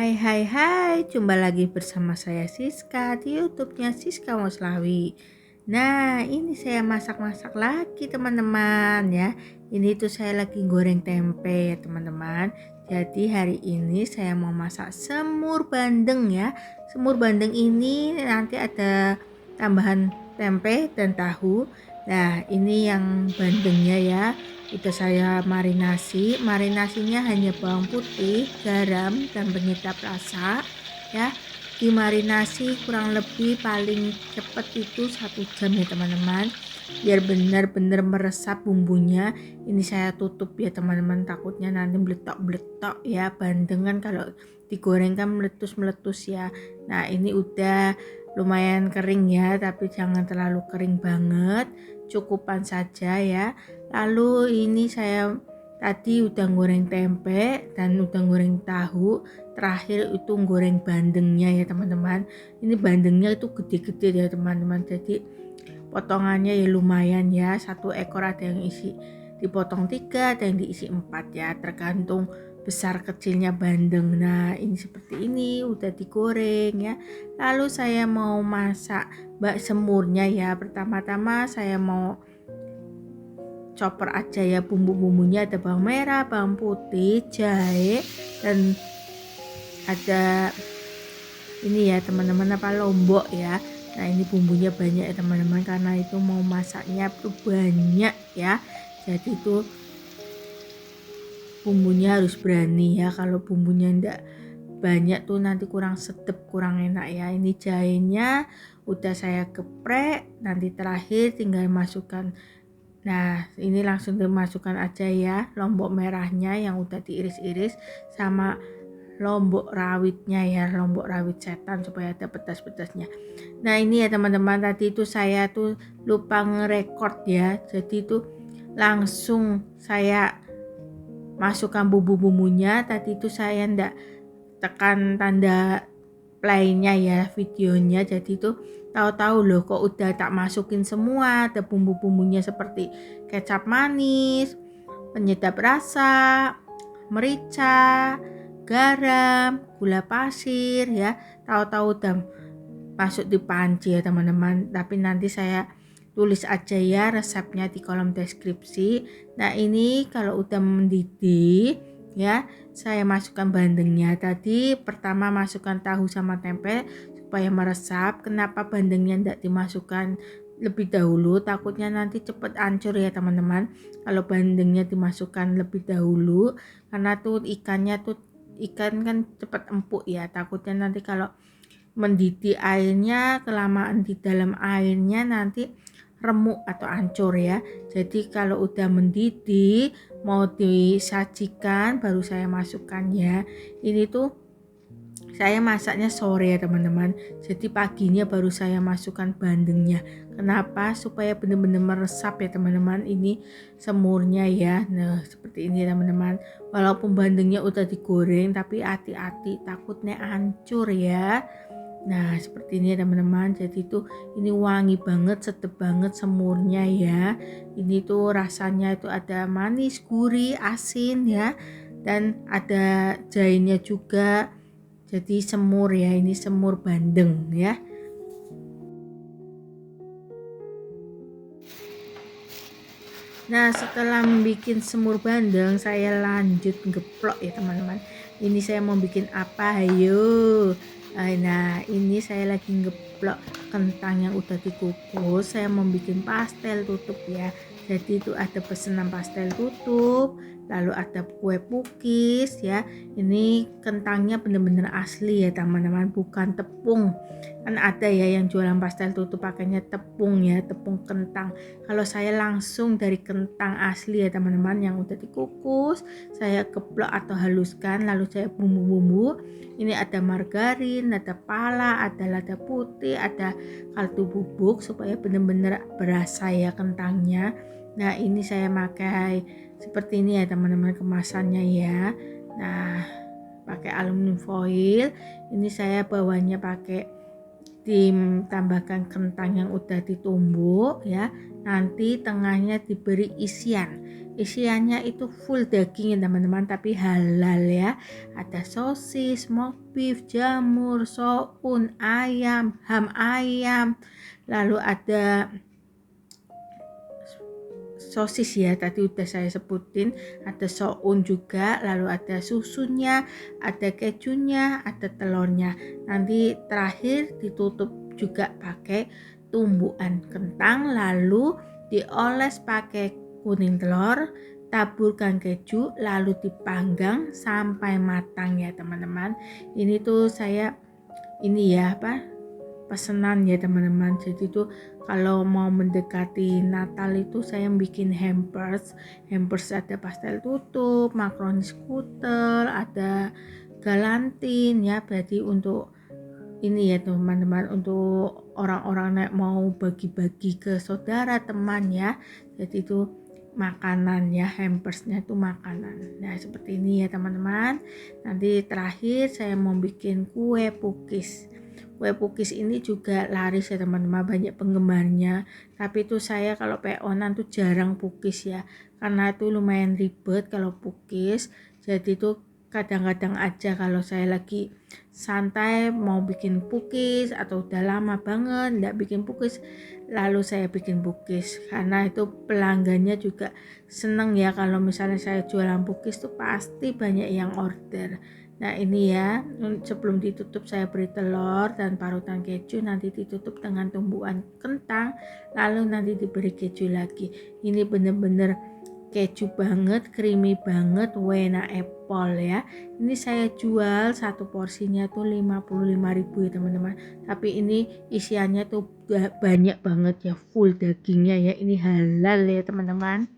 Hai hai hai, jumpa lagi bersama saya Siska di YouTube-nya Siska Moslawi. Nah, ini saya masak-masak lagi teman-teman ya. Ini tuh saya lagi goreng tempe ya teman-teman. Jadi hari ini saya mau masak semur bandeng ya. Semur bandeng ini nanti ada tambahan tempe dan tahu. Nah, ini yang bandengnya ya. Udah saya marinasinya hanya bawang putih, garam, dan penyedap rasa ya. Dimarinasi kurang lebih paling cepat itu 1 jam ya teman-teman, biar benar-benar meresap bumbunya. Ini saya tutup ya teman-teman, takutnya nanti meletok-meletok ya. Bandeng kan kalau digoreng kan meletus-meletus ya. Nah ini udah lumayan kering ya, tapi jangan terlalu kering banget, cukupan saja ya. Lalu ini saya tadi udah goreng tempe dan udah goreng tahu. Terakhir itu goreng bandengnya ya teman-teman. Ini bandengnya itu gede-gede ya teman-teman. Jadi potongannya ya lumayan ya. 1 ekor ada yang isi dipotong 3, ada yang diisi 4 ya. Tergantung besar kecilnya bandeng. Nah ini seperti ini udah digoreng ya. Lalu saya mau masak bak semurnya ya. Pertama-tama saya mau chopper aja ya bumbu-bumbunya. Ada bawang merah, bawang putih, jahe, dan ada ini ya teman-teman lombok ya. Nah ini bumbunya banyak ya teman-teman, karena itu mau masaknya tuh banyak ya. Jadi itu bumbunya harus berani ya. Kalau bumbunya enggak banyak tuh nanti kurang sedap, kurang enak ya. Ini jahenya udah saya geprek, nanti terakhir tinggal masukkan. Nah ini langsung dimasukkan aja ya lombok merahnya yang udah diiris-iris, sama lombok rawitnya ya, lombok rawit setan supaya ada pedas-pedasnya. Nah ini ya teman-teman, tadi itu saya tuh lupa ngerekord ya, jadi itu langsung saya masukkan bumbu-bumbunya. Tadi itu saya ndak tekan tanda play-nya ya videonya, jadi itu tahu-tahu loh kok udah tak masukin semua. Ada bumbu-bumbunya seperti kecap manis, penyedap rasa, merica, garam, gula pasir ya. Tahu-tahu udah masuk di panci ya teman-teman. Tapi nanti saya tulis aja ya resepnya di kolom deskripsi. Nah ini kalau udah mendidih ya, saya masukkan bandengnya. Tadi pertama masukkan tahu sama tempe supaya meresap. Kenapa bandengnya tidak dimasukkan lebih dahulu? Takutnya nanti cepet hancur ya teman-teman kalau bandengnya dimasukkan lebih dahulu, karena tuh ikan kan cepet empuk ya. Takutnya nanti kalau mendidih airnya kelamaan di dalam airnya nanti remuk atau hancur ya. Jadi kalau udah mendidih mau disajikan baru saya masukkan ya. Ini tuh saya masaknya sore ya teman-teman, jadi paginya baru saya masukkan bandengnya. Kenapa? Supaya benar-benar meresap ya teman-teman ini semurnya ya. Nah seperti ini ya teman-teman, walaupun bandengnya udah digoreng tapi hati-hati takutnya hancur ya. Nah seperti ini ya teman-teman, jadi tuh ini wangi banget, sedap banget semurnya ya. Ini tuh rasanya itu ada manis, gurih, asin ya, dan ada jahenya juga. Jadi semur ya, ini semur bandeng ya. Nah setelah bikin semur bandeng saya lanjut ngeplok ya teman-teman. Ini saya mau bikin apa, ayo. Nah ini saya lagi ngeplok kentang yang udah dikukus. Saya mau bikin pastel tutup ya. Jadi itu ada pesanan pastel tutup, lalu ada kue pukis ya. Ini kentangnya bener-bener asli ya teman-teman, bukan tepung. Kan ada ya yang jualan pastel tutup pakainya tepung ya, tepung kentang. Kalau saya langsung dari kentang asli ya teman-teman, yang udah dikukus saya keplok atau haluskan, lalu saya bumbu-bumbu. Ini ada margarin, ada pala, ada lada putih, ada kaldu bubuk supaya benar-benar berasa ya kentangnya. Nah ini saya pakai seperti ini ya teman-teman kemasannya ya. Nah pakai aluminium foil. Ini saya bawahnya pakai ditambahkan kentang yang udah ditumbuk ya. Nanti tengahnya diberi isian. isiannya itu full daging ya teman-teman, tapi halal ya. Ada sosis, smoked beef, jamur, soun, ayam, ham ayam, lalu ada sosis ya, tadi udah saya sebutin, ada soun juga, lalu ada susunya, ada kejunya, ada telurnya. Nanti terakhir ditutup juga pakai tumbukan kentang, lalu dioles pakai kuning telur, taburkan keju, lalu dipanggang sampai matang ya teman-teman. Ini tuh saya ini ya pesanan ya teman-teman. Jadi tuh kalau mau mendekati Natal itu saya bikin hampers ada pastel tutup, makaroni skutel, ada galantin ya. Berarti untuk ini ya teman-teman, untuk orang-orang yang mau bagi-bagi ke saudara teman ya. Jadi itu makanan ya, hampersnya itu makanan. Nah seperti ini ya teman-teman. Nanti terakhir saya mau bikin kue pukis. Kue pukis ini juga laris ya teman-teman, banyak penggemarnya. Tapi itu saya kalau peonan tuh jarang pukis ya, karena itu lumayan ribet kalau pukis. Jadi itu kadang-kadang aja kalau saya lagi santai mau bikin pukis atau udah lama banget nggak bikin pukis, lalu saya bikin pukis. Karena itu pelanggannya juga seneng ya, kalau misalnya saya jualan pukis tuh pasti banyak yang order. Nah ini ya, sebelum ditutup saya beri telur dan parutan keju, nanti ditutup dengan tumbukan kentang, lalu nanti diberi keju lagi. Ini bener-bener keju banget, creamy banget, wena apple ya. Ini saya jual satu porsinya tuh 55.000 ya teman-teman. Tapi ini isiannya tuh banyak banget ya, full dagingnya ya. Ini halal ya teman-teman.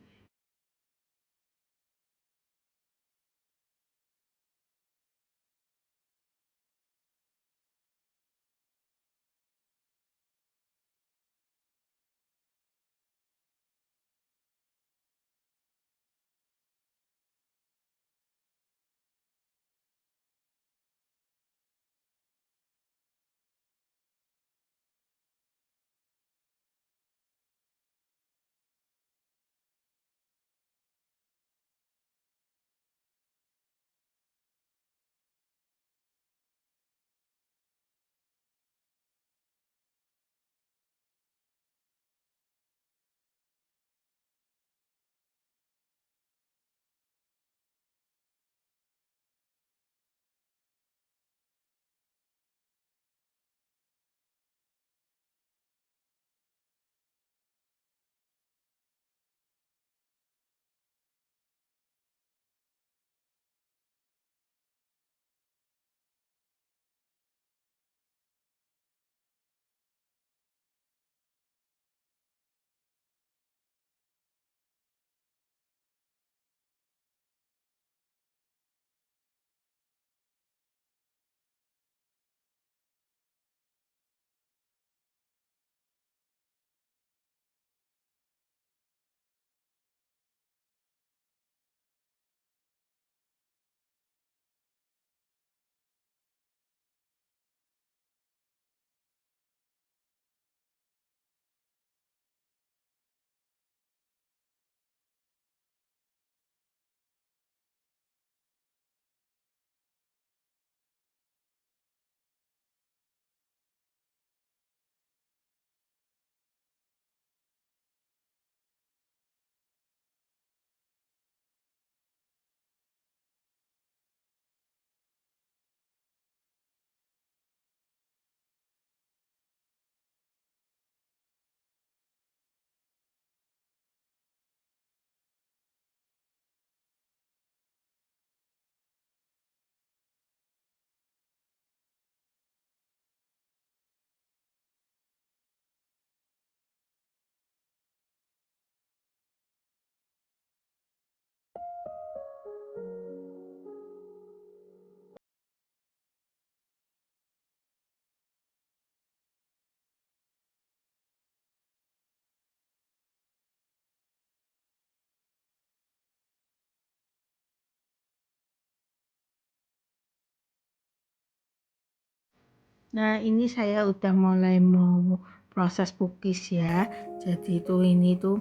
Nah ini saya udah mulai mau proses pukis ya. Jadi itu ini tuh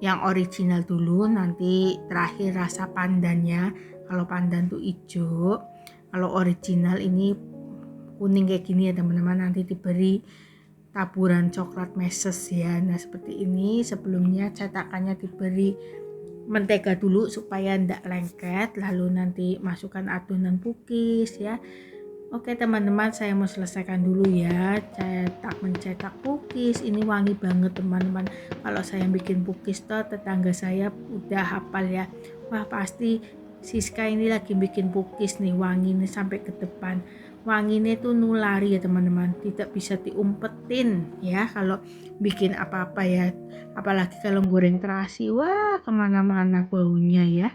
yang original dulu, nanti terakhir rasa pandannya. Kalau pandan tuh hijau, kalau original ini kuning kayak gini ya teman-teman, nanti diberi taburan coklat meses ya. Nah seperti ini. Sebelumnya cetakannya diberi mentega dulu supaya tidak lengket, lalu nanti masukkan adonan cookies ya. Oke teman-teman, saya mau selesaikan dulu ya mencetak cookies. Ini wangi banget teman-teman. Kalau saya bikin cookies tuh tetangga saya udah hafal ya. Wah pasti Siska ini lagi bikin cookies nih, wangi nih sampai ke depan. Wanginya tuh nulari ya teman-teman, tidak bisa diumpetin ya kalau bikin apa-apa ya. Apalagi kalau goreng terasi, wah kemana-mana baunya ya.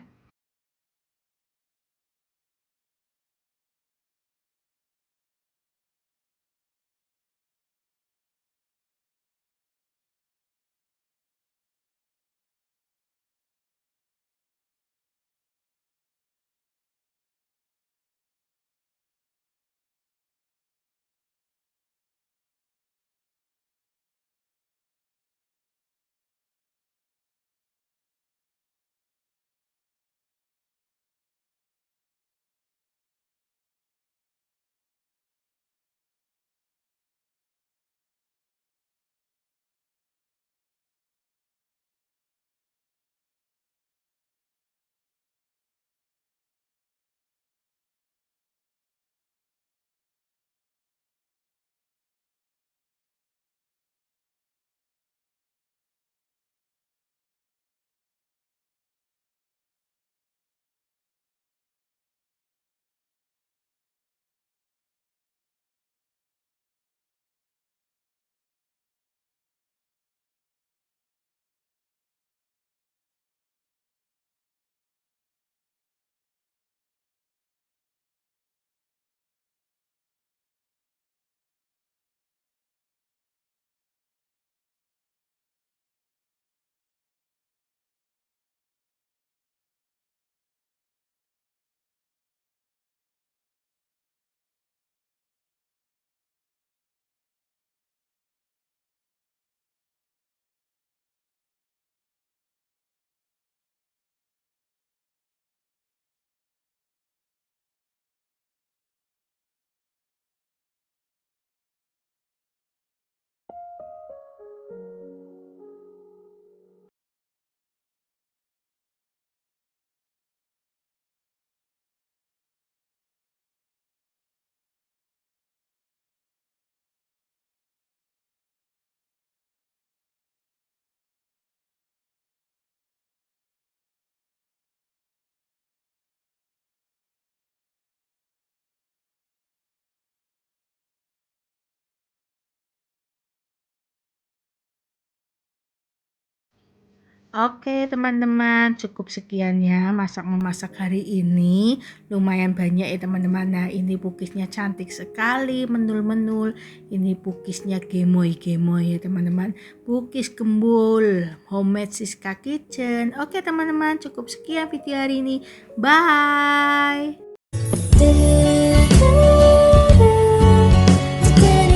Oke teman-teman, cukup sekian ya masak-memasak hari ini. Lumayan banyak ya teman-teman. Nah ini pukisnya cantik sekali, menul-menul. Ini pukisnya gemoy-gemoy ya teman-teman. Pukis gembul, homemade Siska Kitchen. Oke teman-teman, cukup sekian video hari ini. Bye!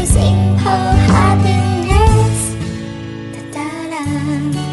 Sing oh happiness, da da da.